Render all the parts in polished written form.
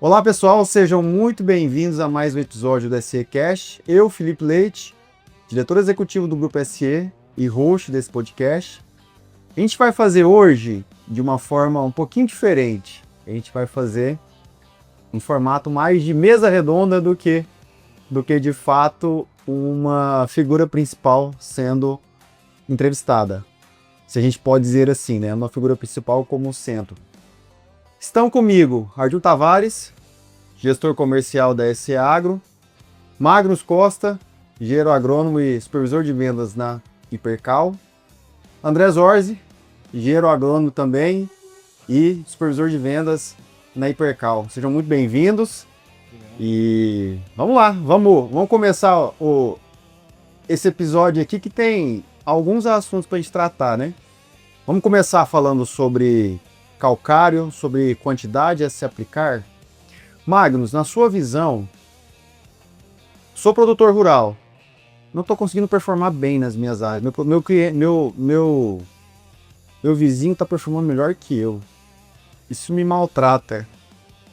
Olá pessoal, sejam muito bem-vindos a mais um episódio do SE Cash. Eu, Felipe Leite, diretor executivo do Grupo SE e host desse podcast. A gente vai fazer hoje de uma forma um pouquinho diferente. A gente vai fazer um formato mais de mesa redonda do que de fato uma figura principal sendo entrevistada. Se a gente pode dizer assim, né? Uma figura principal como centro. Estão comigo Arthur Tavares, gestor comercial da SE Agro, Magnus Costa, engenheiro agrônomo e supervisor de vendas na Hipercal, André Zorzi, engenheiro agrônomo também e supervisor de vendas na Hipercal. Sejam muito bem-vindos e vamos lá, vamos começar esse episódio aqui que tem alguns assuntos para a gente tratar, né? Vamos começar falando sobre calcário, sobre quantidade a se aplicar. Magnus, na sua visão, sou produtor rural, não estou conseguindo performar bem nas minhas áreas. Meu vizinho está performando melhor que eu. Isso me maltrata.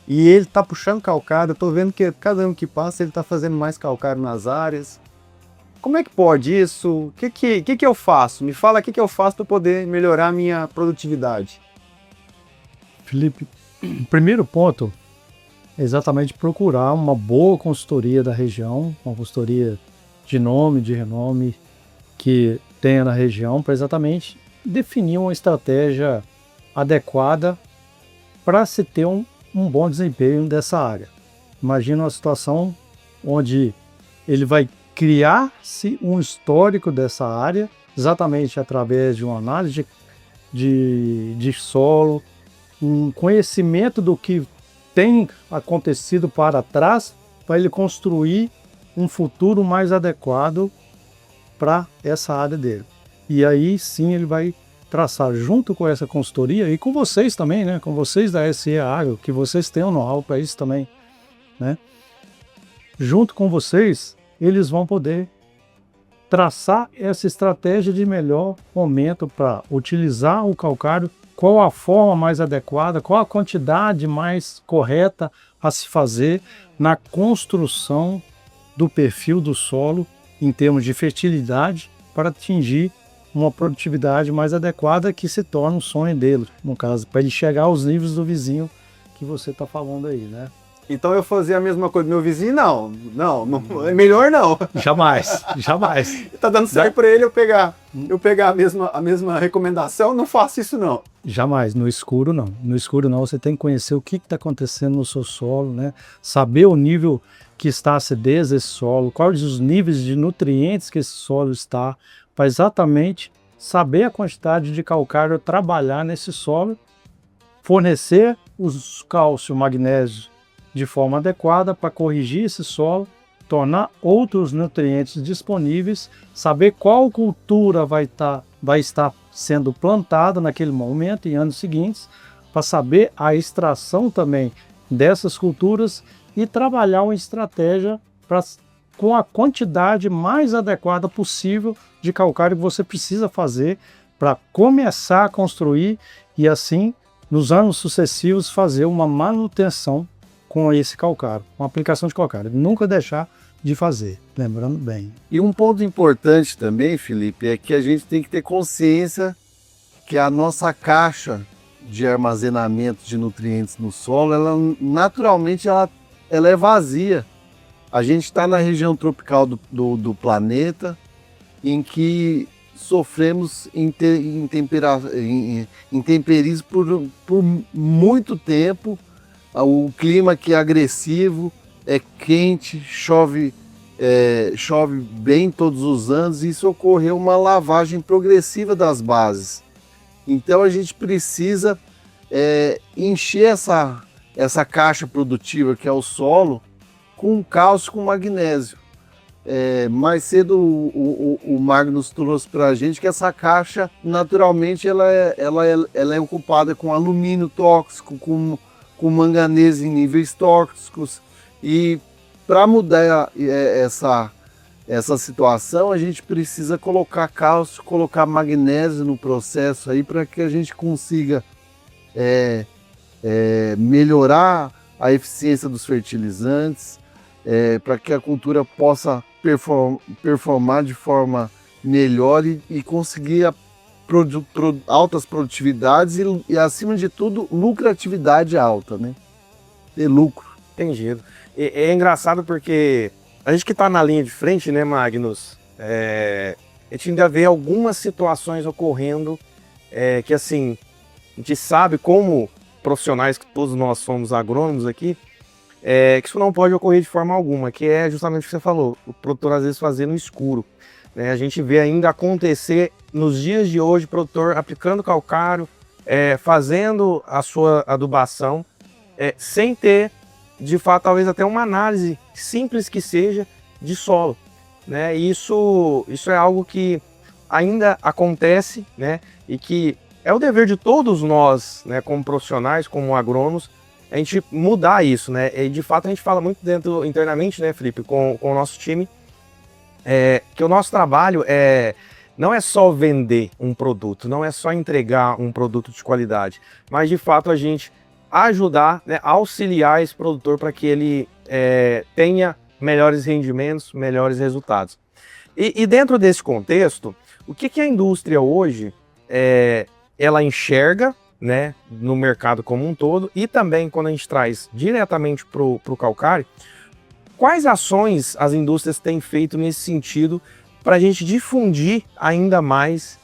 E ele está puxando calcário, eu estou vendo que cada ano que passa ele está fazendo mais calcário nas áreas. Como é que pode isso? O que eu faço? Me fala o que eu faço para poder melhorar a minha produtividade. Felipe, o primeiro ponto é exatamente procurar uma boa consultoria da região, uma consultoria de nome, de renome que tenha na região para exatamente definir uma estratégia adequada para se ter um bom desempenho dessa área. Imagina uma situação onde ele vai criar-se um histórico dessa área, exatamente através de uma análise de solo, um conhecimento do que tem acontecido para trás, para ele construir um futuro mais adequado para essa área dele. E aí sim ele vai traçar junto com essa consultoria e com vocês também, né? Com vocês da SE Agro, que vocês têm um know-how para isso também, né? Junto com vocês, eles vão poder traçar essa estratégia de melhor momento para utilizar o calcário, qual a forma mais adequada, qual a quantidade mais correta a se fazer na construção do perfil do solo em termos de fertilidade para atingir uma produtividade mais adequada que se torna um sonho dele, no caso, para ele chegar aos níveis do vizinho que você está falando aí, né? Então eu fazer a mesma coisa do meu vizinho? Não, é melhor não. Jamais. Tá dando certo para ele eu pegar a mesma recomendação, não faço isso não. Jamais, no escuro não. No escuro não, você tem que conhecer o que está acontecendo no seu solo, né? Saber o nível que está a acidez desse solo, quais os níveis de nutrientes que esse solo está, para exatamente saber a quantidade de calcário trabalhar nesse solo, fornecer os cálcio, magnésio de forma adequada para corrigir esse solo, tornar outros nutrientes disponíveis, saber qual cultura vai estar sendo plantada naquele momento, em anos seguintes, para saber a extração também dessas culturas e trabalhar uma estratégia com a quantidade mais adequada possível de calcário que você precisa fazer para começar a construir e assim, nos anos sucessivos, fazer uma manutenção com esse calcário, uma aplicação de calcário. Nunca deixar de fazer, lembrando bem. E um ponto importante também, Felipe, é que a gente tem que ter consciência que a nossa caixa de armazenamento de nutrientes no solo, ela naturalmente ela é vazia. A gente está na região tropical do planeta, em que sofremos intemperies por muito tempo. O clima que é agressivo, é quente, chove bem todos os anos, e isso ocorreu uma lavagem progressiva das bases. Então a gente precisa encher essa caixa produtiva que é o solo com cálcio, com magnésio. Mais cedo o Magnus trouxe para a gente que essa caixa naturalmente ela é ocupada com alumínio tóxico, com manganês em níveis tóxicos, e para mudar essa situação a gente precisa colocar cálcio, colocar magnésio no processo aí para que a gente consiga melhorar a eficiência dos fertilizantes, para que a cultura possa performar de forma melhor e conseguir altas produtividades e, acima de tudo, lucratividade alta, né? Ter lucro. Entendido. É engraçado porque a gente que está na linha de frente, né, Magnus, a gente ainda vê algumas situações ocorrendo que, assim, a gente sabe como profissionais, que todos nós somos agrônomos aqui, que isso não pode ocorrer de forma alguma, que é justamente o que você falou, o produtor às vezes fazer no escuro. Né? A gente vê ainda acontecer nos dias de hoje, o produtor aplicando calcário, fazendo a sua adubação, sem ter, de fato, talvez até uma análise simples que seja de solo. Né? Isso é algo que ainda acontece, né? E que é o dever de todos nós, né, como profissionais, como agrônomos, a gente mudar isso. Né? E de fato a gente fala muito internamente, né, Felipe, com o nosso time, que o nosso trabalho não é só vender um produto, não é só entregar um produto de qualidade, mas de fato a gente ajudar, né, auxiliar esse produtor para que ele tenha melhores rendimentos, melhores resultados. E dentro desse contexto, o que a indústria hoje ela enxerga, né, no mercado como um todo, e também quando a gente traz diretamente para o calcário, quais ações as indústrias têm feito nesse sentido para a gente difundir ainda mais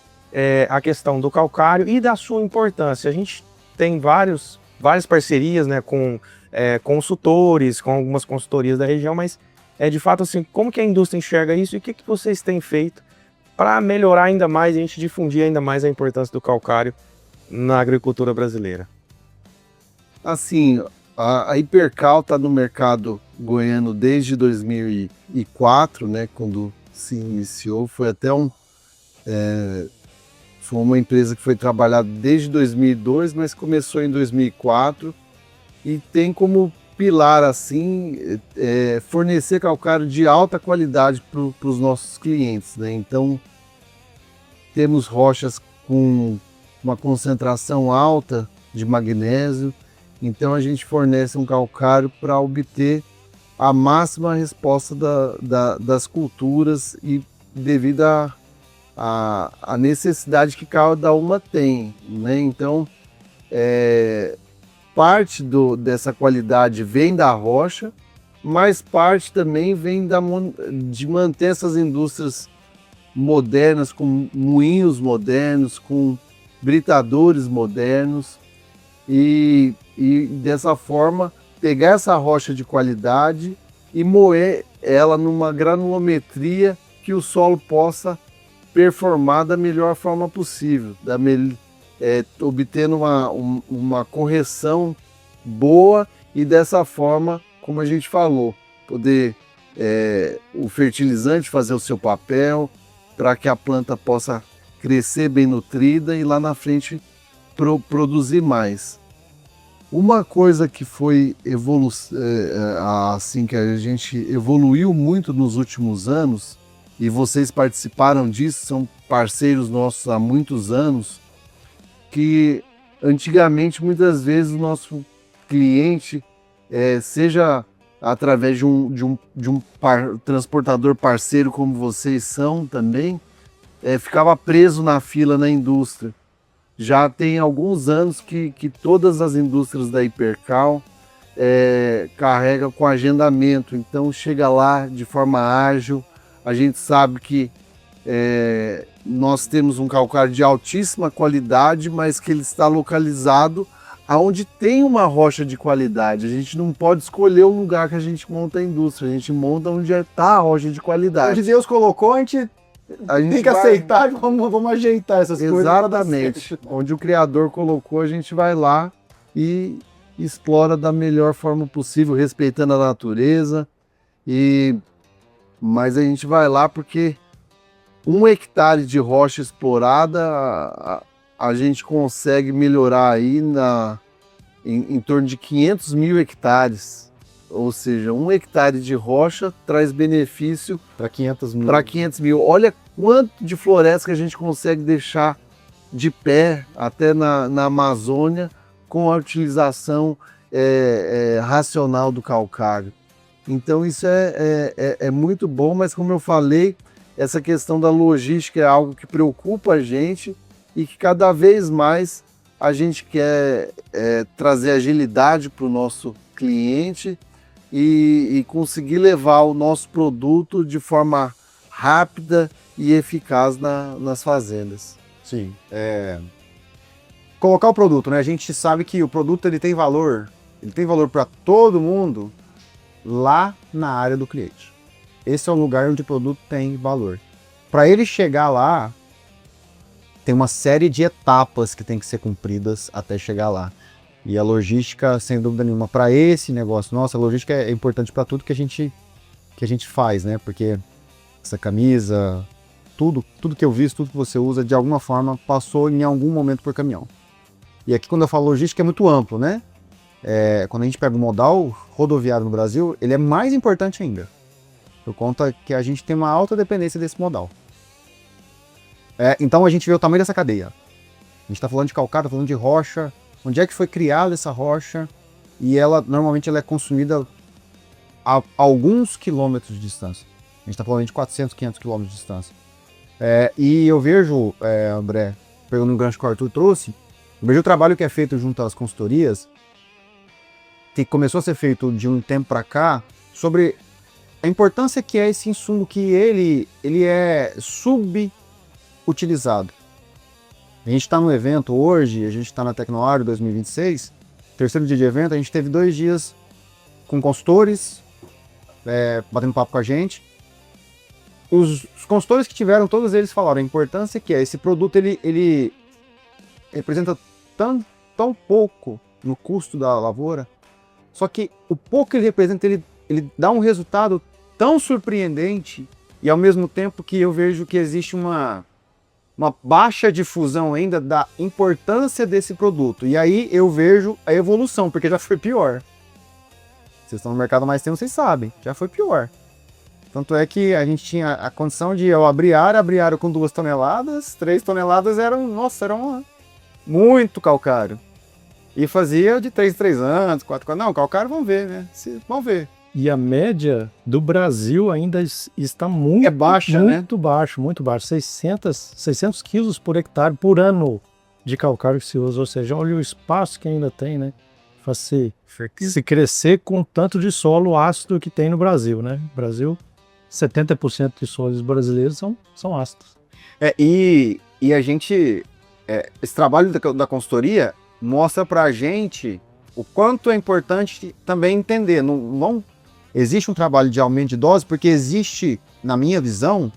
a questão do calcário e da sua importância? A gente tem várias parcerias, né, com consultores, com algumas consultorias da região, mas de fato, assim, como que a indústria enxerga isso e o que vocês têm feito para melhorar ainda mais e a gente difundir ainda mais a importância do calcário na agricultura brasileira? Assim, a Hipercal está no mercado goiano desde 2004, né, quando se iniciou. Foi até foi uma empresa que foi trabalhada desde 2002, mas começou em 2004 e tem como pilar, assim, fornecer calcário de alta qualidade para os nossos clientes, né? Então, temos rochas com uma concentração alta de magnésio, então a gente fornece um calcário para obter a máxima resposta das culturas e devido à necessidade que cada uma tem, né? Então, parte dessa qualidade vem da rocha, mas parte também vem de manter essas indústrias modernas, com moinhos modernos, com britadores modernos e dessa forma pegar essa rocha de qualidade e moer ela numa granulometria que o solo possa performar da melhor forma possível, obtendo uma correção boa e dessa forma, como a gente falou, poder o fertilizante fazer o seu papel para que a planta possa crescer bem nutrida e lá na frente produzir mais. Uma coisa que foi assim que a gente evoluiu muito nos últimos anos, e vocês participaram disso, são parceiros nossos há muitos anos, que antigamente muitas vezes o nosso cliente, seja através de um transportador parceiro como vocês são também, ficava preso na fila na indústria. Já tem alguns anos que todas as indústrias da Hipercal carregam com agendamento, então chega lá de forma ágil. A gente sabe que nós temos um calcário de altíssima qualidade, mas que ele está localizado aonde tem uma rocha de qualidade. A gente não pode escolher o lugar que a gente monta a indústria, a gente monta onde está a rocha de qualidade. Onde Deus colocou, a gente tem que aceitar e vamos ajeitar essas coisas. Exatamente. Onde o Criador colocou, a gente vai lá e explora da melhor forma possível, respeitando a natureza. Mas a gente vai lá porque 1 hectare de rocha explorada, a gente consegue melhorar aí em torno de 500 mil hectares. Ou seja, 1 hectare de rocha traz benefício para 500 mil. Para 500 mil. Olha quanto de floresta que a gente consegue deixar de pé até na Amazônia com a utilização racional do calcário. Então isso é muito bom, mas como eu falei, essa questão da logística é algo que preocupa a gente e que cada vez mais a gente quer trazer agilidade para o nosso cliente e conseguir levar o nosso produto de forma rápida e eficaz nas fazendas. Sim. Colocar o produto, né? A gente sabe que o produto ele tem valor para todo mundo lá na área do cliente. Esse é o lugar onde o produto tem valor. Para ele chegar lá, tem uma série de etapas que tem que ser cumpridas até chegar lá. E a logística, sem dúvida nenhuma, para esse negócio, nossa, a logística é importante para tudo que a gente faz, né? Porque essa camisa, tudo que eu visto, tudo que você usa, de alguma forma, passou em algum momento por caminhão. E aqui, quando eu falo logística, é muito amplo, né? Quando a gente pega o modal rodoviário no Brasil, ele é mais importante ainda. Por conta que a gente tem uma alta dependência desse modal. Então a gente vê o tamanho dessa cadeia. A gente está falando de calcário, tá falando de rocha. Onde é que foi criada essa rocha? E normalmente ela é consumida a alguns quilômetros de distância. A gente está falando de 400, 500 quilômetros de distância. E eu vejo, André, pegando um gancho que o Arthur trouxe, eu vejo o trabalho que é feito junto às consultorias, que começou a ser feito de um tempo para cá, sobre a importância que é esse insumo, que ele é subutilizado. A gente está no evento hoje, a gente está na Tecnoário 2026, terceiro dia de evento, a gente teve 2 dias com consultores, batendo papo com a gente. Os consultores que tiveram, todos eles falaram a importância que é esse produto, ele representa tão pouco no custo da lavoura, só que o pouco que ele representa, ele dá um resultado tão surpreendente, e ao mesmo tempo que eu vejo que existe uma baixa difusão ainda da importância desse produto. E aí eu vejo a evolução, porque já foi pior. Vocês estão no mercado há mais tempo, vocês sabem, já foi pior. Tanto é que a gente tinha a condição de eu abrir área com 2 toneladas, 3 toneladas eram muito calcário. E fazia de 3 em 3 anos, 4 anos. Não, calcário vamos ver, né? Vamos ver. E a média do Brasil ainda está muito baixa, né? Muito baixo, muito baixo. 600 quilos por hectare por ano de calcário que se usa. Ou seja, olha o espaço que ainda tem, né? Para se crescer com o tanto de solo ácido que tem no Brasil, né? No Brasil, 70% de solos brasileiros são ácidos. E a gente... esse trabalho da consultoria mostra pra gente o quanto é importante também entender. Não existe um trabalho de aumento de dose, porque existe, na minha visão,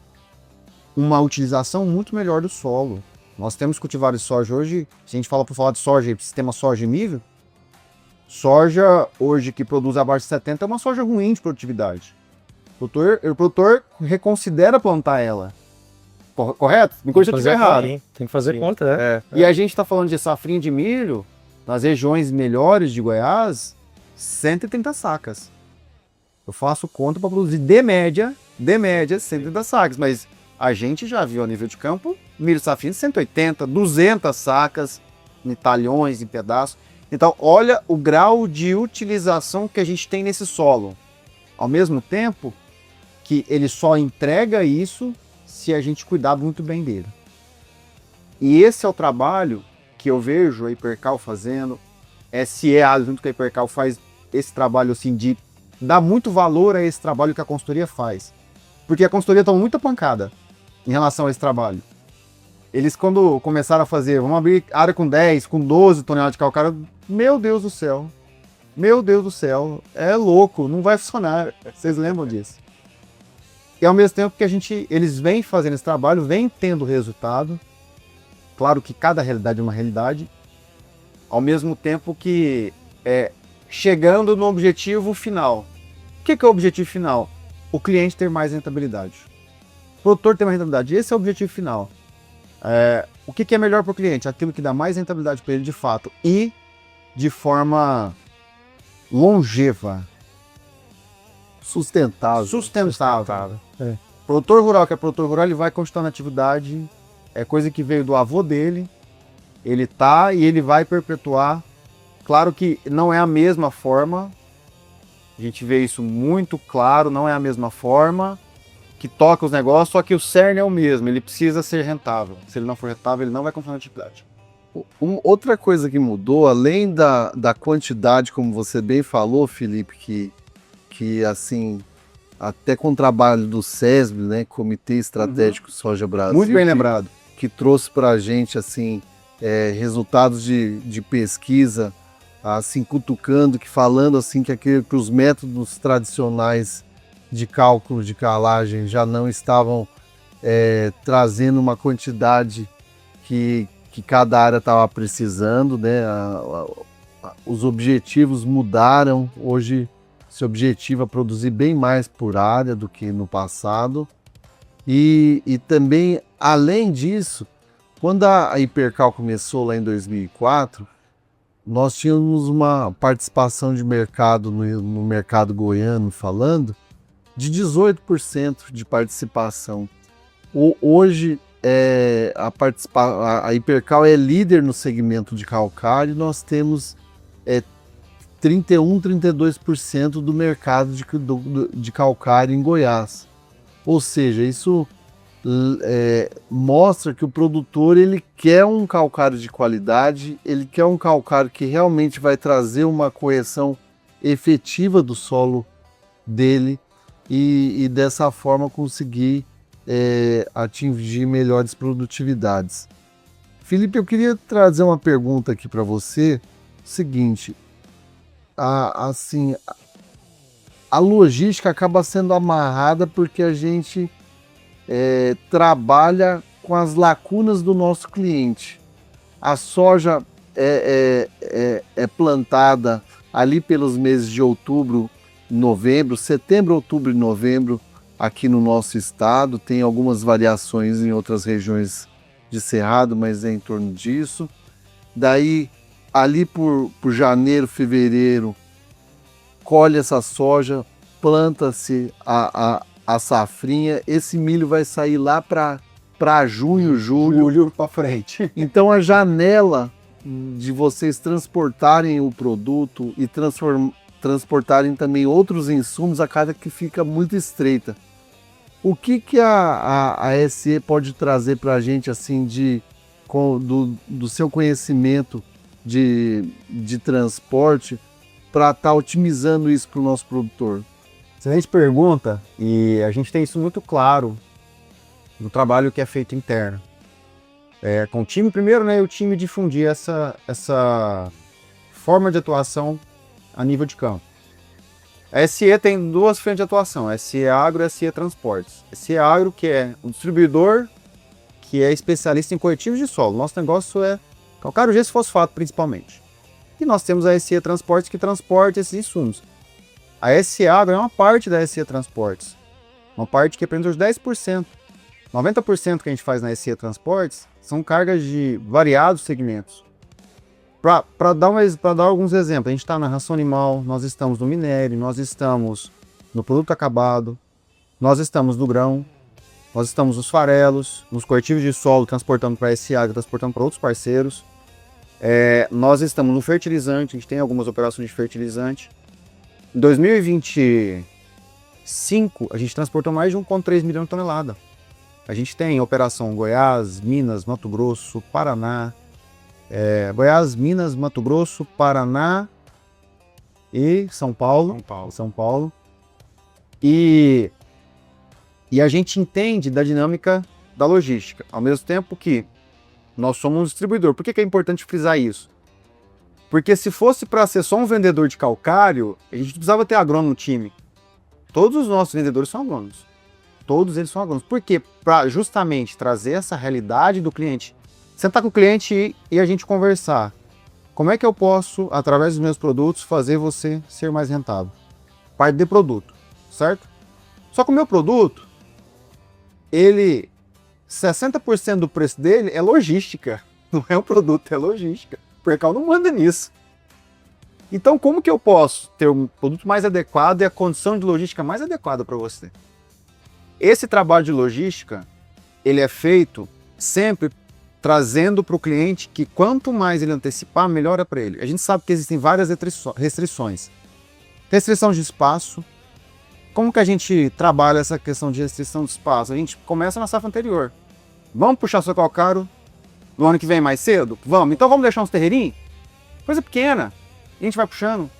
uma utilização muito melhor do solo. Nós temos cultivares de soja hoje, se a gente por falar de soja, sistema soja e milho, soja hoje que produz abaixo de 70 é uma soja ruim de produtividade. O produtor reconsidera plantar ela. Correto? Me corrija se eu estiver errado. Tem que fazer conta, E a gente está falando de safrinha de milho, nas regiões melhores de Goiás, 130 sacas. Eu faço conta para produzir de média 130 sacas, mas a gente já viu a nível de campo milho safrinha de 180, 200 sacas, em talhões, em pedaços. Então, olha o grau de utilização que a gente tem nesse solo. Ao mesmo tempo que ele só entrega isso se a gente cuidar muito bem dele. E esse é o trabalho que eu vejo a Hipercal fazendo, SE junto com a Hipercal faz esse trabalho assim de dar muito valor a esse trabalho que a consultoria faz. Porque a consultoria toma muita pancada em relação a esse trabalho. Eles quando começaram a fazer, vamos abrir área com 10, com 12 toneladas de calcário, meu Deus do céu, é louco, não vai funcionar, vocês lembram disso? E ao mesmo tempo que eles vêm fazendo esse trabalho, vêm tendo resultado, claro que cada realidade é uma realidade, ao mesmo tempo que chegando no objetivo final. O que é o objetivo final? O cliente ter mais rentabilidade. O produtor ter mais rentabilidade. Esse é o objetivo final. O que é melhor para o cliente? Aquilo que dá mais rentabilidade para ele de fato e de forma longeva. Sustentável. Produtor rural, que é produtor rural, ele vai continuar na atividade, é coisa que veio do avô dele, ele tá e ele vai perpetuar Claro que não é a mesma forma, a gente vê isso muito claro, não é a mesma forma que toca os negócios, só que o cerne é o mesmo, ele precisa ser rentável. Se ele não for rentável, ele não vai continuar na atividade. Outra coisa que mudou, além da quantidade, como você bem falou, Felipe, que assim, até com o trabalho do SESB, né, Comitê Estratégico Soja Brasil, Muito bem lembrado. que trouxe para a gente assim, resultados de pesquisa, assim, cutucando, falando assim, que os métodos tradicionais de cálculo de calagem já não estavam trazendo uma quantidade que cada área estava precisando, né? Os objetivos mudaram, hoje se objetiva produzir bem mais por área do que no passado. E também, além disso, quando a Hipercal começou lá em 2004, nós tínhamos uma participação de mercado no mercado goiano, falando, de 18% de participação. Hoje, a Hipercal é líder no segmento de calcário, e nós temos 31, 32% do mercado de calcário em Goiás. Ou seja, isso mostra que o produtor ele quer um calcário de qualidade, ele quer um calcário que realmente vai trazer uma correção efetiva do solo dele e dessa forma conseguir atingir melhores produtividades. Felipe, eu queria trazer uma pergunta aqui para você, seguinte, a logística acaba sendo amarrada porque a gente trabalha com as lacunas do nosso cliente. A soja é plantada ali pelos meses de outubro, novembro, setembro, outubro e novembro aqui no nosso estado. Tem algumas variações em outras regiões de Cerrado, mas é em torno disso. Daí, ali por janeiro, fevereiro, colhe essa soja, planta-se a safrinha, esse milho vai sair lá para junho, julho para frente. Então a janela de vocês transportarem o produto e transportarem também outros insumos acaba que fica muito estreita. O que a SE pode trazer para a gente assim do seu conhecimento de transporte para estar otimizando isso para o nosso produtor? Excelente pergunta, e a gente tem isso muito claro no trabalho que é feito interno. Com o time primeiro, né, o time difundir essa forma de atuação a nível de campo. A SE tem duas frentes de atuação, a SE Agro e a SE Transportes. A SE Agro, que é um distribuidor que é especialista em corretivos de solo. Nosso negócio é calcário, gesso e fosfato principalmente. E nós temos a SE Transportes que transporta esses insumos. A SE Agro é uma parte da SE Transportes, uma parte que é apenas os 10%. 90% que a gente faz na SE Transportes são cargas de variados segmentos. Para dar alguns exemplos, a gente está na ração animal, nós estamos no minério, nós estamos no produto acabado, nós estamos no grão, nós estamos nos farelos, nos corretivos de solo, transportando para a SE Agro, transportando para outros parceiros. Nós estamos no fertilizante, a gente tem algumas operações de fertilizante. Em 2025, a gente transportou mais de 1,3 milhão de toneladas. A gente tem operação Goiás, Minas, Mato Grosso, Paraná. Goiás, Minas, Mato Grosso, Paraná e São Paulo. São Paulo. E a gente entende da dinâmica da logística, ao mesmo tempo que nós somos um distribuidor. Por que é importante frisar isso? Porque se fosse para ser só um vendedor de calcário, a gente não precisava ter agrônomo no time. Todos os nossos vendedores são agrônomos. Todos eles são agrônomos. Por quê? Para justamente trazer essa realidade do cliente. Sentar com o cliente e a gente conversar. Como é que eu posso, através dos meus produtos, fazer você ser mais rentável? Parte de produto, certo? Só que o meu produto, 60% do preço dele é logística. Não é um produto, é logística. O Hipercal não manda nisso. Então, como que eu posso ter um produto mais adequado e a condição de logística mais adequada para você? Esse trabalho de logística, ele é feito sempre trazendo para o cliente que quanto mais ele antecipar, melhor é para ele. A gente sabe que existem várias restrições. Restrição de espaço. Como que a gente trabalha essa questão de restrição de espaço? A gente começa na safra anterior. Vamos puxar seu calcário no ano que vem mais cedo? Vamos. Então vamos deixar uns terreirinhos? Coisa pequena. A gente vai puxando.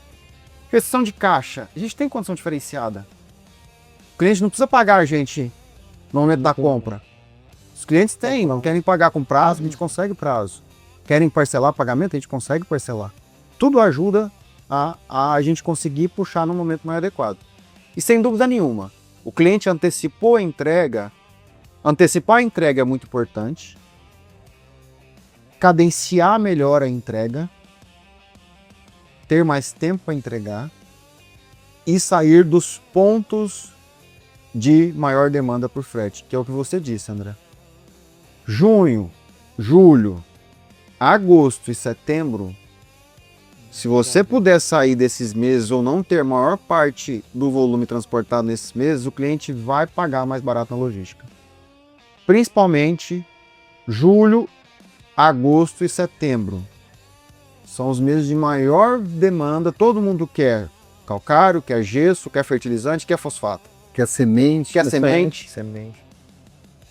Restrição de caixa. A gente tem condição diferenciada. O cliente não precisa pagar a gente no momento da compra. Os clientes têm, não querem pagar com prazo, a gente consegue prazo. Querem parcelar pagamento, a gente consegue parcelar. Tudo ajuda a gente conseguir puxar no momento mais adequado. E sem dúvida nenhuma, o cliente antecipou a entrega. Antecipar a entrega é muito importante. Cadenciar melhor a entrega. Ter mais tempo para entregar. E sair dos pontos de maior demanda por frete, que é o que você disse, André. Junho, julho, agosto e setembro, se você puder sair desses meses ou não ter maior parte do volume transportado nesses meses, o cliente vai pagar mais barato na logística. Principalmente julho, agosto e setembro. São os meses de maior demanda, todo mundo quer calcário, quer gesso, quer fertilizante, quer fosfato. Quer semente. Quer semente.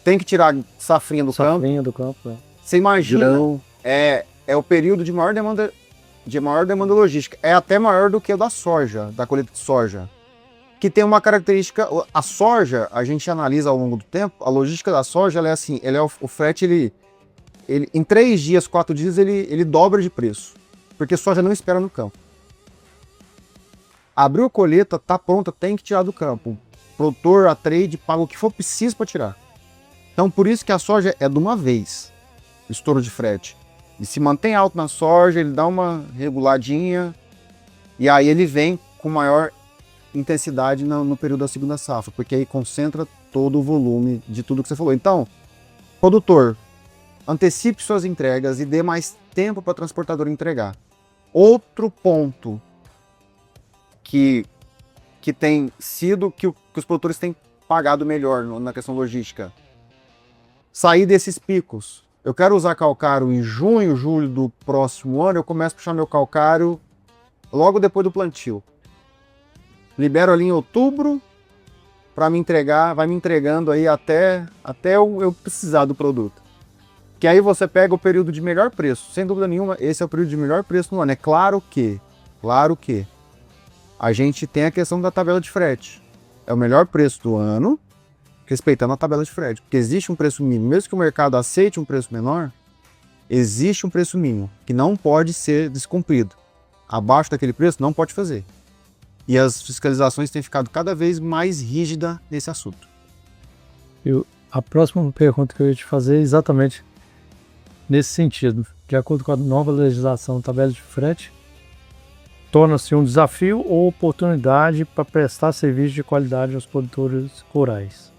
Tem que tirar safrinha do campo. Safrinha do campo, é. Você imagina, Grão. é o período de maior demanda logística. É até maior do que o da soja, da colheita de soja. Que tem uma característica, a soja, a gente analisa ao longo do tempo, a logística da soja, ela é assim, o frete, ele em 3 dias, 4 dias, ele dobra de preço. Porque soja não espera no campo. Abriu a colheita, tá pronta, tem que tirar do campo. O produtor, a trade, paga o que for preciso para tirar. Então, por isso que a soja é de uma vez, o estouro de frete. Ele se mantém alto na soja, ele dá uma reguladinha, e aí ele vem com maior intensidade no período da segunda safra, porque aí concentra todo o volume de tudo que você falou. Então, produtor, antecipe suas entregas e dê mais tempo para a transportadora entregar. Outro ponto que tem sido que os produtores têm pagado melhor na questão logística. Sair desses picos. Eu quero usar calcário em junho, julho do próximo ano, eu começo a puxar meu calcário logo depois do plantio. Libero ali em outubro para me entregar, vai me entregando aí até eu precisar do produto. Que aí você pega o período de melhor preço. Sem dúvida nenhuma, esse é o período de melhor preço no ano. É claro que a gente tem a questão da tabela de frete. É o melhor preço do ano, respeitando a tabela de frete. Porque existe um preço mínimo. Mesmo que o mercado aceite um preço menor, existe um preço mínimo que não pode ser descumprido. Abaixo daquele preço, não pode fazer. E as fiscalizações têm ficado cada vez mais rígidas nesse assunto. A próxima pergunta que eu ia te fazer é exatamente nesse sentido. De acordo com a nova legislação, tabela de frete torna-se um desafio ou oportunidade para prestar serviço de qualidade aos produtores rurais.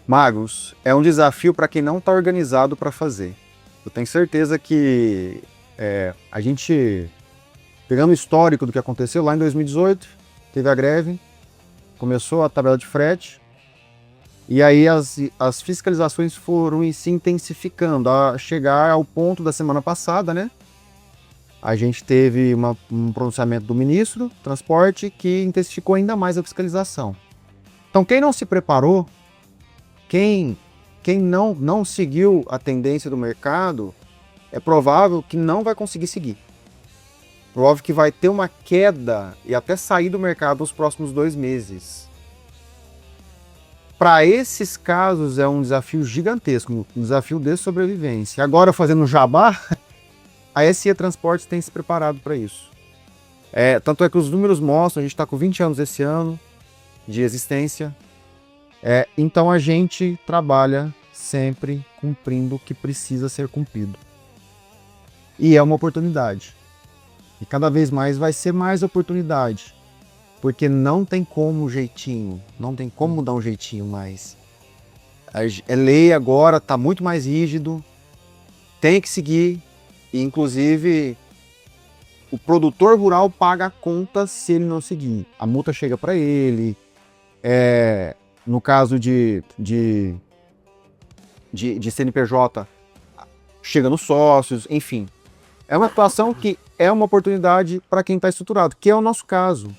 Magos, é um desafio para quem não está organizado para fazer. Eu tenho certeza que a gente, pegando o histórico do que aconteceu lá em 2018, teve a greve, começou a tabela de frete, e aí as fiscalizações foram se intensificando, a chegar ao ponto da semana passada, né? A gente teve um pronunciamento do ministro do Transporte que intensificou ainda mais a fiscalização. Então, quem não se preparou, quem não seguiu a tendência do mercado, é provável que não vai conseguir seguir. Provável que vai ter uma queda e até sair do mercado nos próximos 2 meses. Para esses casos é um desafio gigantesco, um desafio de sobrevivência. Agora, fazendo um jabá, a SE Transportes tem se preparado para isso. Tanto é que os números mostram, a gente está com 20 anos esse ano de existência. Então a gente trabalha sempre cumprindo o que precisa ser cumprido. E é uma oportunidade. E cada vez mais vai ser mais oportunidade. Porque não tem como jeitinho, não tem como mudar um jeitinho mais. É lei agora, está muito mais rígido, tem que seguir. E, inclusive, o produtor rural paga a conta se ele não seguir. A multa chega para ele. No caso de CNPJ, chega nos sócios, enfim. É uma situação que é uma oportunidade para quem está estruturado, que é o nosso caso.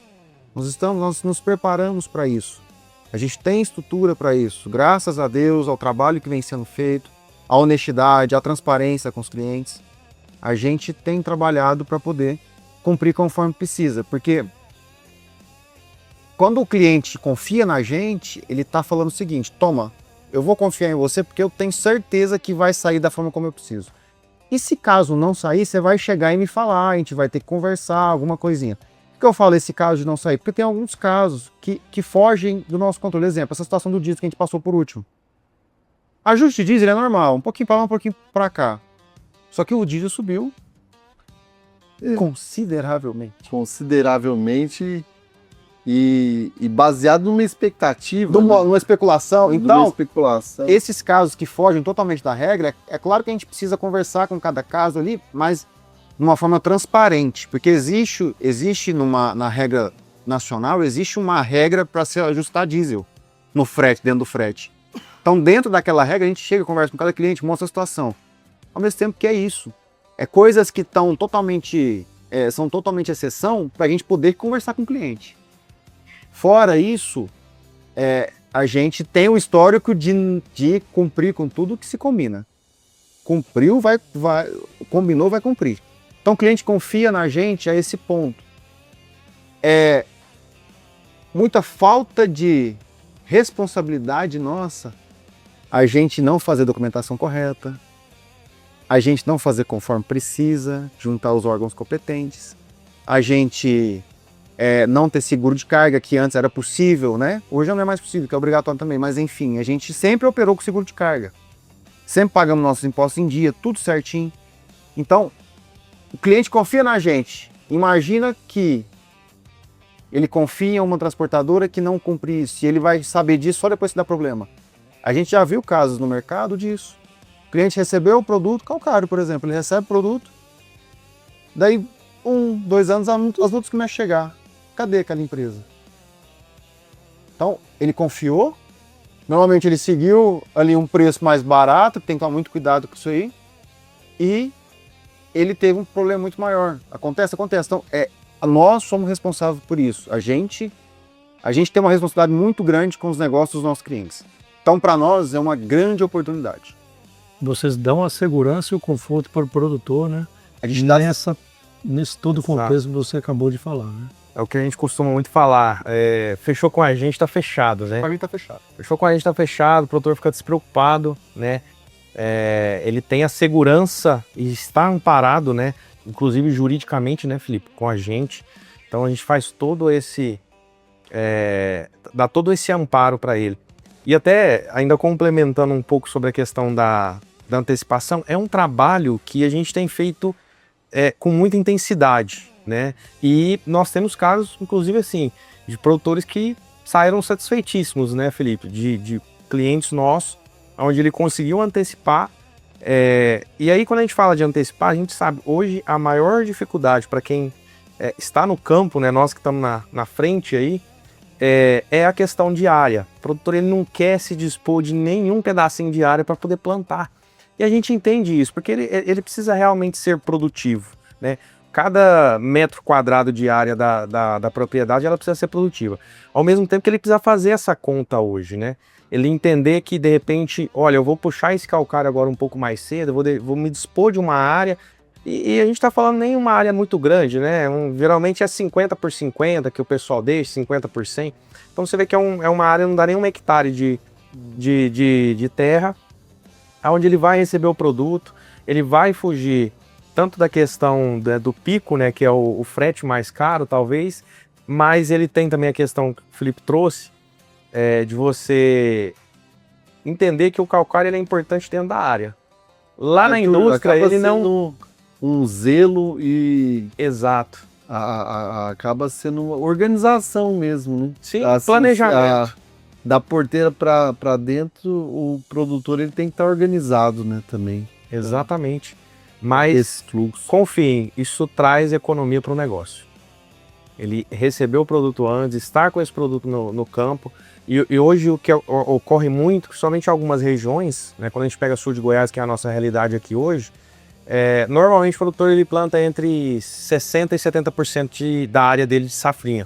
Nós nos preparamos para isso. A gente tem estrutura para isso, graças a Deus, ao trabalho que vem sendo feito, à honestidade, à transparência com os clientes. A gente tem trabalhado para poder cumprir conforme precisa, porque quando o cliente confia na gente, ele está falando o seguinte: toma, eu vou confiar em você porque eu tenho certeza que vai sair da forma como eu preciso. E se caso não sair, você vai chegar e me falar, a gente vai ter que conversar, alguma coisinha. Por que eu falo esse caso de não sair? Porque tem alguns casos que fogem do nosso controle. Exemplo, essa situação do diesel que a gente passou por último. Ajuste de diesel é normal, um pouquinho para lá, um pouquinho para cá. Só que o diesel subiu consideravelmente. Consideravelmente e baseado numa expectativa. Numa especulação. Numa Então, especulação. esses casos que fogem totalmente da regra, é claro que a gente precisa conversar com cada caso ali, mas de uma forma transparente, porque existe na regra nacional, existe uma regra para se ajustar diesel no frete, dentro do frete. Então, dentro daquela regra, a gente chega, conversa com cada cliente, mostra a situação. Ao mesmo tempo que é isso. É coisas que estão são totalmente exceção para a gente poder conversar com o cliente. Fora isso, a gente tem o histórico de cumprir com tudo que se combina. Cumpriu, combinou, vai cumprir. Então o cliente confia na gente a esse ponto. Muita falta de responsabilidade nossa a gente não fazer a documentação correta, a gente não fazer conforme precisa, juntar os órgãos competentes, a gente não ter seguro de carga, que antes era possível, né? Hoje não é mais possível, que é obrigatório também, mas enfim, a gente sempre operou com seguro de carga. Sempre pagamos nossos impostos em dia, tudo certinho. Então, o cliente confia na gente. Imagina que ele confia em uma transportadora que não cumpre isso, e ele vai saber disso só depois que dá problema. A gente já viu casos no mercado disso. O cliente recebeu o produto, calcário, por exemplo, ele recebe o produto, daí 1, 2 anos as multas começam a chegar. Cadê aquela empresa? Então, ele confiou, normalmente ele seguiu ali um preço mais barato, tem que tomar muito cuidado com isso aí, e ele teve um problema muito maior. Acontece. Então, nós somos responsáveis por isso. A gente tem uma responsabilidade muito grande com os negócios dos nossos clientes. Então, para nós, é uma grande oportunidade. Vocês dão a segurança e o conforto para o produtor, né? A gente dá Nesse todo o contexto que você acabou de falar, né? É o que a gente costuma muito falar. Fechou com a gente, tá fechado, né? Para mim tá fechado. Fechou com a gente, tá fechado, o produtor fica despreocupado, né? Ele tem a segurança e está amparado, né? Inclusive juridicamente, né, Felipe? Com a gente. Então a gente faz todo esse... dá todo esse amparo para ele. E até, ainda complementando um pouco sobre a questão da antecipação, é um trabalho que a gente tem feito com muita intensidade, né? E nós temos casos, inclusive assim, de produtores que saíram satisfeitíssimos, né, Felipe? De clientes nossos, onde ele conseguiu antecipar. E aí, quando a gente fala de antecipar, a gente sabe, hoje a maior dificuldade para quem está no campo, né, nós que estamos na frente aí, é a questão de área. O produtor ele não quer se dispor de nenhum pedacinho de área para poder plantar. E a gente entende isso, porque ele precisa realmente ser produtivo, né? Cada metro quadrado de área da propriedade ela precisa ser produtiva. Ao mesmo tempo que ele precisa fazer essa conta hoje, né? Ele entender que, de repente, olha, eu vou puxar esse calcário agora um pouco mais cedo, vou me dispor de uma área, e a gente está falando nem uma área muito grande, né? Geralmente é 50 por 50 que o pessoal deixa, 50 por 100. Então você vê que é uma área, não dá nem 1 hectare de terra, onde ele vai receber o produto, ele vai fugir tanto da questão do pico, né, que é o frete mais caro, talvez, mas ele tem também a questão que o Felipe trouxe, de você entender que o calcário ele é importante dentro da área. Lá na indústria, ele não... Um zelo e... Exato. Acaba sendo uma organização mesmo, né? Sim, planejamento. Da porteira para dentro, o produtor ele tem que estar organizado, né, também. Exatamente. Mas, esse fluxo. confiem, isso traz economia para o negócio. Ele recebeu o produto antes, estar com esse produto no campo. E hoje o que ocorre muito, somente em algumas regiões, né, quando a gente pega sul de Goiás, que é a nossa realidade aqui hoje, normalmente o produtor ele planta entre 60% e 70% da área dele de safrinha.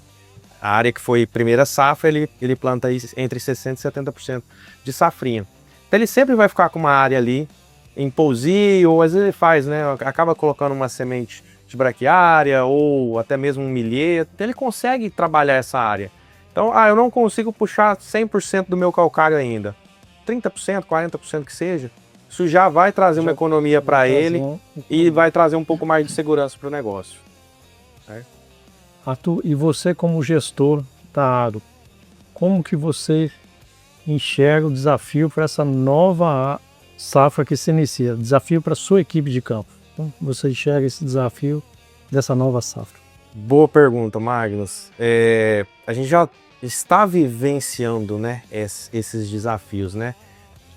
A área que foi primeira safra, ele planta entre 60% e 70% de safrinha. Então ele sempre vai ficar com uma área ali em pousio, ou às vezes ele faz, né, acaba colocando uma semente de braquiária ou até mesmo um milheto. Então ele consegue trabalhar essa área. Então, eu não consigo puxar 100% do meu calcário ainda. 30%, 40% que seja, isso já vai trazer uma economia para ele e vai trazer um pouco mais de segurança para o negócio. Arthur, e você como gestor da Agro, como que você enxerga o desafio para essa nova safra que se inicia, desafio para a sua equipe de campo? Como você enxerga esse desafio dessa nova safra? Boa pergunta, Magnus. A gente já está vivenciando, né, esses desafios, né?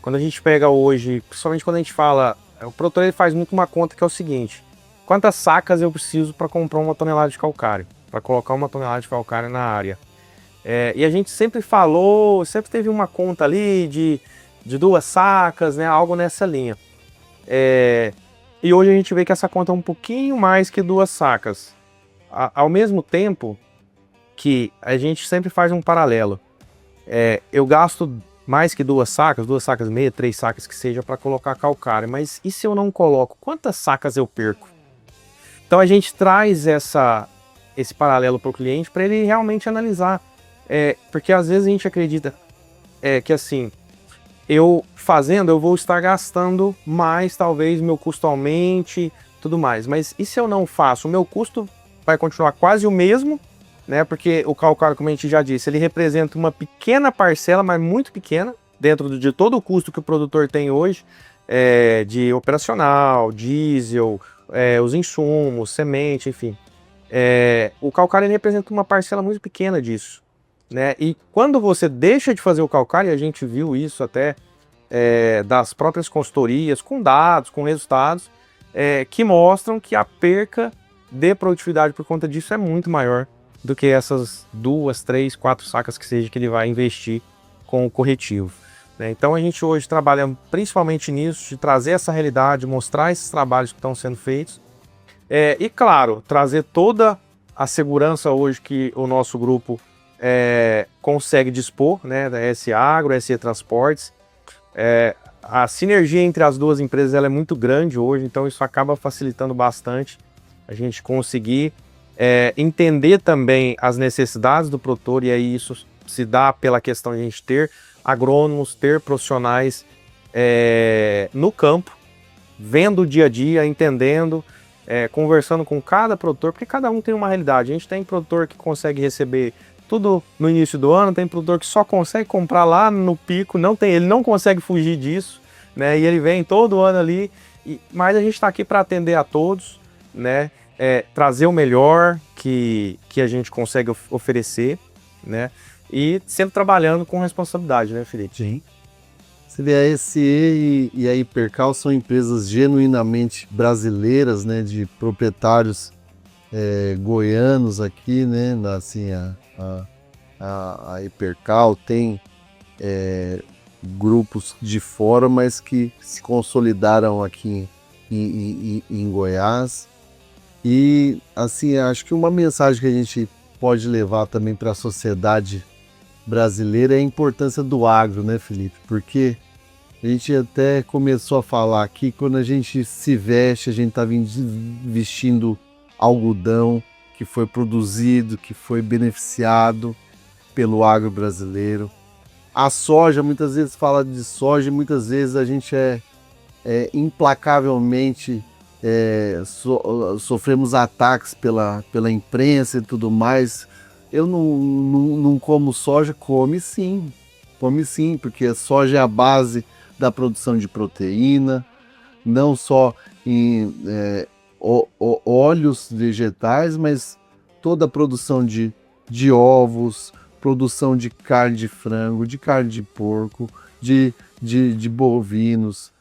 Quando a gente pega hoje, principalmente quando a gente fala, o produtor ele faz muito uma conta que é o seguinte: quantas sacas eu preciso para comprar uma tonelada de calcário, para colocar uma tonelada de calcário na área? E a gente sempre falou, sempre teve uma conta ali de 2 sacas, né, algo nessa linha. E hoje a gente vê que essa conta é um pouquinho mais que 2 sacas. Ao mesmo tempo que a gente sempre faz um paralelo. Eu gasto mais que 2 sacas e meia, 3 sacas que seja, para colocar calcário, mas e se eu não coloco? Quantas sacas eu perco? Então a gente traz esse paralelo para o cliente para ele realmente analisar. Porque às vezes a gente acredita que assim, eu vou estar gastando mais, talvez meu custo aumente, tudo mais. Mas e se eu não faço? O meu custo vai continuar quase o mesmo, né? Porque o calcário, como a gente já disse, ele representa uma pequena parcela, mas muito pequena, dentro de todo o custo que o produtor tem hoje, de operacional, diesel, os insumos, semente, enfim. O calcário ele representa uma parcela muito pequena disso, né? E quando você deixa de fazer o calcário, e a gente viu isso até das próprias consultorias, com dados, com resultados, que mostram que a perca de produtividade por conta disso é muito maior do que essas 2, 3, 4 sacas que seja que ele vai investir com o corretivo, né? Então a gente hoje trabalha principalmente nisso, de trazer essa realidade, mostrar esses trabalhos que estão sendo feitos, e claro, trazer toda a segurança hoje que o nosso grupo consegue dispor, né, da SE Agro, SE Transportes. A sinergia entre as duas empresas ela é muito grande hoje, então isso acaba facilitando bastante a gente conseguir entender também as necessidades do produtor, e aí isso se dá pela questão de a gente ter agrônomos, ter profissionais no campo, vendo o dia a dia, entendendo, conversando com cada produtor, porque cada um tem uma realidade. A gente tem produtor que consegue receber tudo no início do ano, tem produtor que só consegue comprar lá no pico, ele não consegue fugir disso, né? E ele vem todo ano ali, mas a gente está aqui para atender a todos, né? Trazer o melhor que a gente consegue oferecer, né? E sempre trabalhando com responsabilidade, né, Felipe? Sim. Você vê, a SE e a Hipercal são empresas genuinamente brasileiras, né, de proprietários goianos aqui, né? Assim, a Hipercal tem grupos de fora, mas que se consolidaram aqui em Goiás. E assim, acho que uma mensagem que a gente pode levar também para a sociedade brasileira é a importância do agro, né, Felipe? Porque a gente até começou a falar aqui, quando a gente se veste, a gente está vestindo algodão que foi produzido, que foi beneficiado pelo agro brasileiro. A soja, muitas vezes fala de soja e muitas vezes a gente implacavelmente sofremos ataques pela imprensa e tudo mais. Eu não como soja. Come sim, porque a soja é a base da produção de proteína, não só em óleos vegetais, mas toda a produção de ovos, produção de carne de frango, de carne de porco, de bovinos,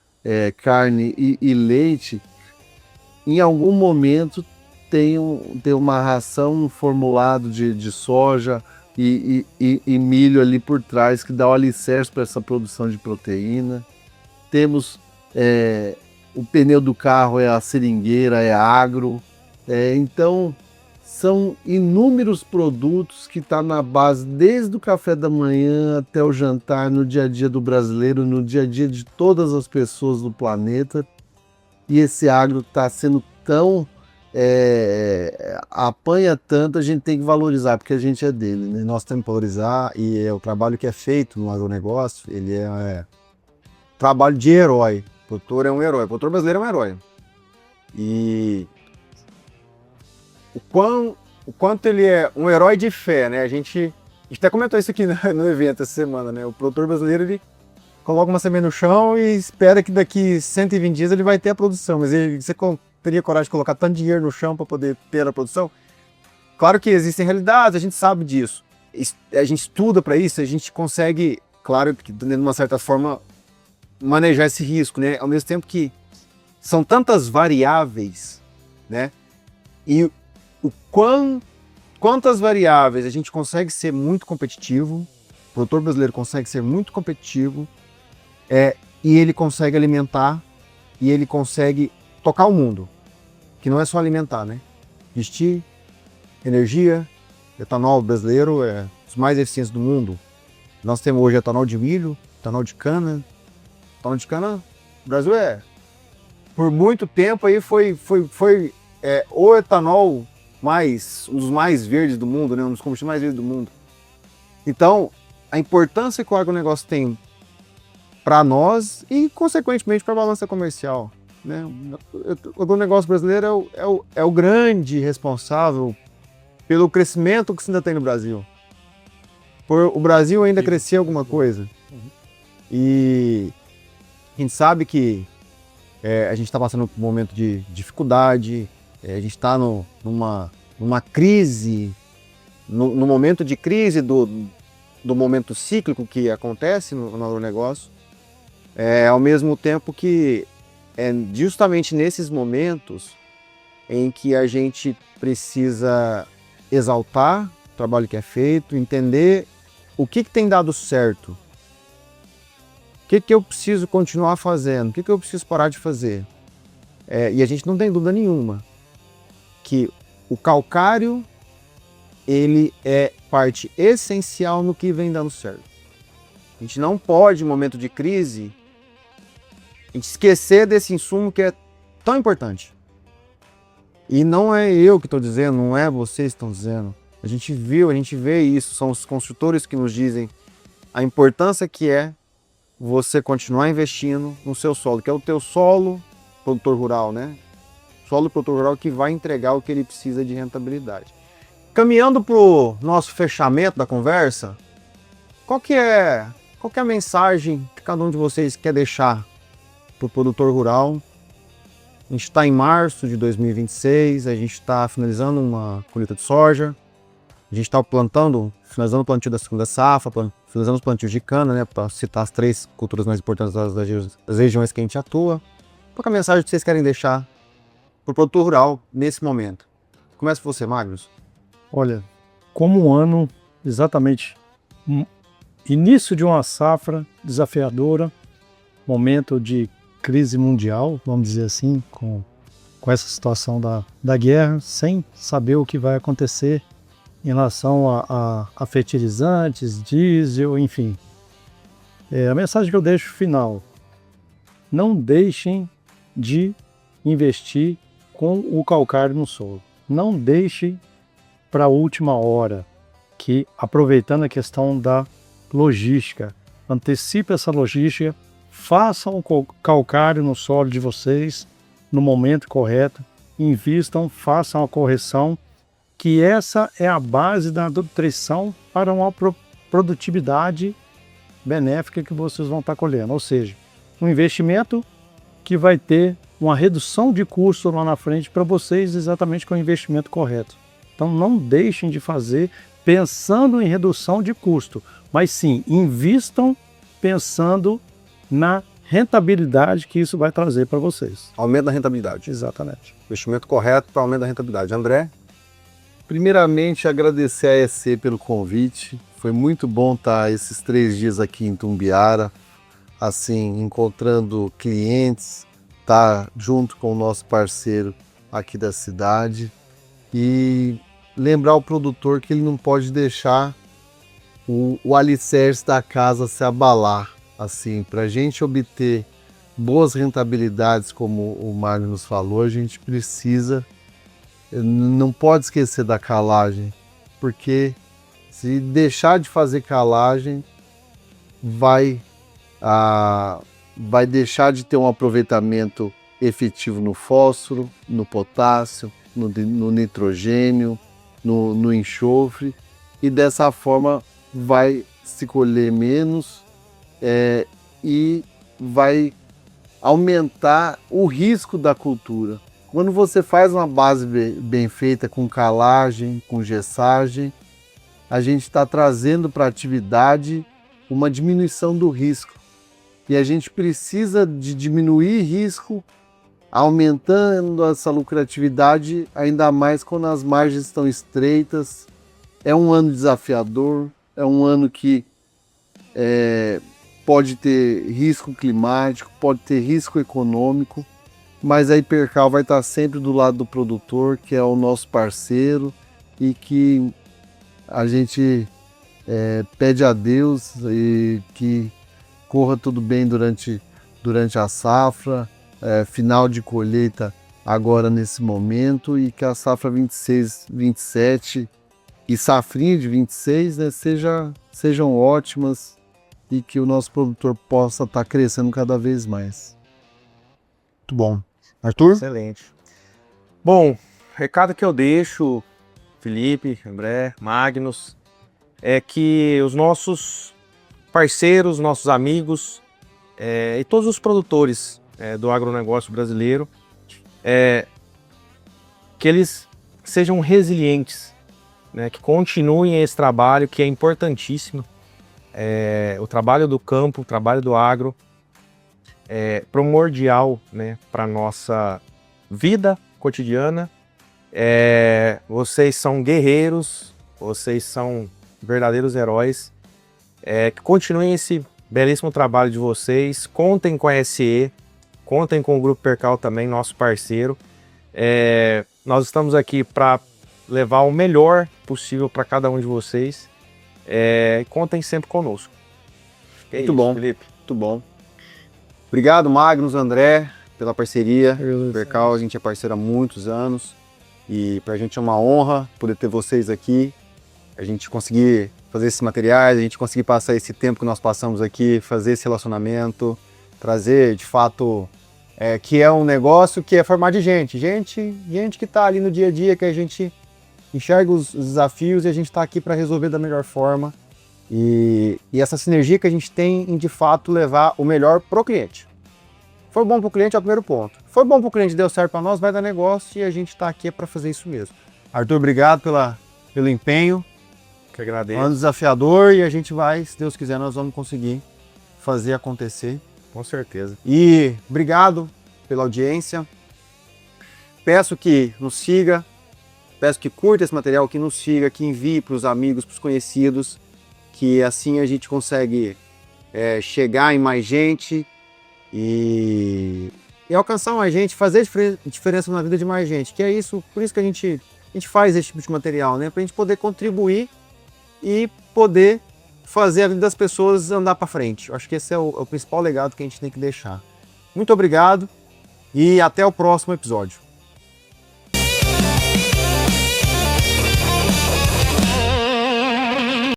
carne e leite. Em algum momento tem uma ração, um formulado de soja e milho ali por trás que dá o alicerce para essa produção de proteína. Temos o pneu do carro, é a seringueira, é agro. Então, são inúmeros produtos que estão na base, desde o café da manhã até o jantar, no dia a dia do brasileiro, no dia a dia de todas as pessoas do planeta. E esse agro está sendo tão... apanha tanto, a gente tem que valorizar, porque a gente é dele, né? Nós temos que valorizar, e o trabalho que é feito no agronegócio, ele é trabalho de herói. O produtor é um herói, o produtor brasileiro é um herói. E o quanto ele é um herói de fé, né? A gente até comentou isso aqui no evento essa semana, né? O produtor brasileiro, ele coloca uma semente no chão e espera que daqui 120 dias ele vai ter a produção, mas você teria coragem de colocar tanto dinheiro no chão para poder ter a produção? Claro que existem realidades, a gente sabe disso. A gente estuda para isso, a gente consegue, claro que de uma certa forma, manejar esse risco, né? Ao mesmo tempo que são tantas variáveis, né? E quantas variáveis a gente consegue ser muito competitivo, o produtor brasileiro consegue ser muito competitivo, e ele consegue alimentar, e ele consegue tocar o mundo, que não é só alimentar, né? Vestir, energia, etanol brasileiro é dos mais eficientes do mundo. Nós temos hoje etanol de milho, etanol de cana. Etanol de cana, o Brasil por muito tempo aí foi o etanol um dos mais verdes do mundo, né? Um dos combustíveis mais verdes do mundo. Então, a importância que o agronegócio tem para nós e, consequentemente, para a balança comercial, né? O agronegócio brasileiro é o grande responsável pelo crescimento que se ainda tem no Brasil. Por o Brasil ainda crescer alguma coisa. E a gente sabe que a gente está passando por um momento de dificuldade, a gente está numa crise, no momento de crise do momento cíclico que acontece no agronegócio, ao mesmo tempo que é justamente nesses momentos em que a gente precisa exaltar o trabalho que é feito, entender o que tem dado certo, o que eu preciso continuar fazendo, o que eu preciso parar de fazer. E a gente não tem dúvida nenhuma que o calcário, ele é parte essencial no que vem dando certo. A gente não pode, em momento de crise, a gente esquecer desse insumo que é tão importante. E não é eu que estou dizendo, não é vocês que estão dizendo. A gente vê isso, são os construtores que nos dizem a importância que é você continuar investindo no seu solo, que é o teu solo produtor rural, né? Solo produtor rural que vai entregar o que ele precisa de rentabilidade. Caminhando para o nosso fechamento da conversa, qual que é a mensagem que cada um de vocês quer deixar para o produtor rural? A gente está em março de 2026, a gente está finalizando uma colheita de soja, a gente está finalizando o plantio da segunda safra, finalizando os plantios de cana, né, para citar as 3 culturas mais importantes das regiões que a gente atua. Qual é a mensagem que vocês querem deixar para o produtor rural nesse momento? Começa com você, Magnus. Olha, como um ano, exatamente, início de uma safra desafiadora, momento de crise mundial, vamos dizer assim, com essa situação da guerra, sem saber o que vai acontecer em relação a fertilizantes, diesel, enfim. A mensagem que eu deixo final: não deixem de investir com o calcário no solo. Não deixem para a última hora, que aproveitando a questão da logística, antecipe essa logística, façam o calcário no solo de vocês no momento correto, invistam, façam a correção, que essa é a base da nutrição para uma produtividade benéfica que vocês vão estar colhendo. Ou seja, um investimento que vai ter uma redução de custo lá na frente para vocês, exatamente com o investimento correto. Então não deixem de fazer pensando em redução de custo, mas sim, invistam pensando na rentabilidade que isso vai trazer para vocês. Aumento da rentabilidade. Exatamente. Investimento correto para aumento da rentabilidade. André? Primeiramente, agradecer a EC pelo convite. Foi muito bom estar esses 3 dias aqui em Tumbiara, assim, encontrando clientes, estar junto com o nosso parceiro aqui da cidade e lembrar o produtor que ele não pode deixar o alicerce da casa se abalar. Assim, para a gente obter boas rentabilidades, como o Magnus falou, a gente precisa, não pode esquecer da calagem, porque se deixar de fazer calagem, vai deixar de ter um aproveitamento efetivo no fósforo, no potássio, no nitrogênio, no enxofre, e dessa forma vai se colher menos e vai aumentar o risco da cultura. Quando você faz uma base bem feita com calagem, com gessagem, a gente está trazendo para a atividade uma diminuição do risco. E a gente precisa de diminuir risco, aumentando essa lucratividade, ainda mais quando as margens estão estreitas. É um ano desafiador, é um ano que pode ter risco climático, pode ter risco econômico, mas a Hipercal vai estar sempre do lado do produtor, que é o nosso parceiro, e que a gente pede a Deus e que corra tudo bem durante a safra, final de colheita agora nesse momento, e que a safra 26, 27 e safrinha de 26 sejam ótimas e que o nosso produtor possa estar crescendo cada vez mais. Muito bom. Arthur? Excelente. Bom, recado que eu deixo, Felipe, André, Magnus, é que os nossos parceiros, nossos amigos e todos os produtores do agronegócio brasileiro, que eles sejam resilientes, né, que continuem esse trabalho que é importantíssimo. O trabalho do campo, o trabalho do agro é primordial, né, para a nossa vida cotidiana. Vocês são guerreiros, vocês são verdadeiros heróis. Que continuem esse belíssimo trabalho de vocês. Contem com a SE, contem com o Grupo Hipercal também, nosso parceiro. Nós estamos aqui para levar o melhor possível para cada um de vocês. Contem sempre conosco. Muito bom, Felipe. Muito bom. Obrigado, Magnus, André, pela parceria. Hipercal, a gente é parceiro há muitos anos e para a gente é uma honra poder ter vocês aqui, a gente conseguir fazer esses materiais, a gente conseguir passar esse tempo que nós passamos aqui, fazer esse relacionamento, trazer de fato que é um negócio que é formar de gente que está ali no dia a dia, que a gente enxerga os desafios e a gente está aqui para resolver da melhor forma. E essa sinergia que a gente tem em, de fato, levar o melhor pro cliente. Foi bom pro cliente é o primeiro ponto. Foi bom pro cliente, deu certo para nós, vai dar negócio e a gente está aqui para fazer isso mesmo. Arthur, obrigado pelo empenho. Que agradeço. É um desafiador e a gente vai, se Deus quiser, nós vamos conseguir fazer acontecer. Com certeza. E obrigado pela audiência. Peço que nos siga, peço que curta esse material, que nos siga, que envie para os amigos, para os conhecidos, que assim a gente consegue chegar em mais gente e alcançar mais gente, fazer diferença na vida de mais gente, que é isso, por isso que a gente faz esse tipo de material, né? Para a gente poder contribuir e poder fazer a vida das pessoas andar para frente. Eu acho que esse é o principal legado que a gente tem que deixar. Muito obrigado e até o próximo episódio.